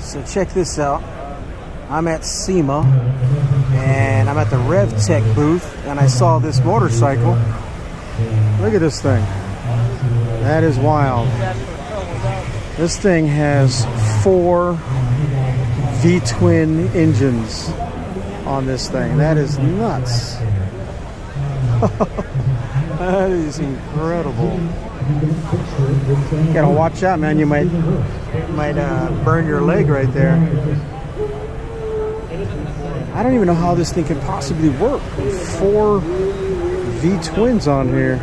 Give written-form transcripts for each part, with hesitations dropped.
So check this out. I'm at SEMA and I'm at the RevTech booth and I saw this motorcycle. Look at this thing. That is wild. This thing has 4 V-twin engines on this thing. That is nuts. That is incredible. You gotta watch out, man. You might burn your leg right there. I don't even know how this thing could possibly work with 4 V-twins on here.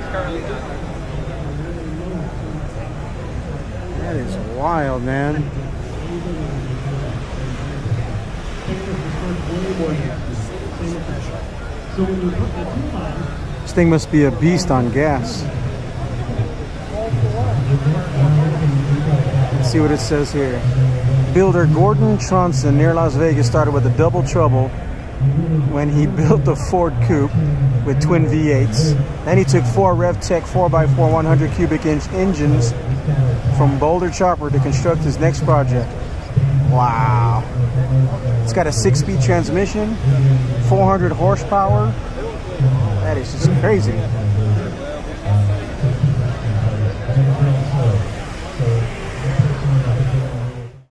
That is wild, man. This thing must be a beast on gas. Let's see what it says here. Builder Gordon Tronson near Las Vegas started with a double trouble when he built the Ford Coupe with twin V8s. Then he took 4 RevTech 4x4 100 cubic inch engines from Boulder Chopper to construct his next project. Wow. It's got a 6-speed transmission, 400 horsepower. That is just crazy.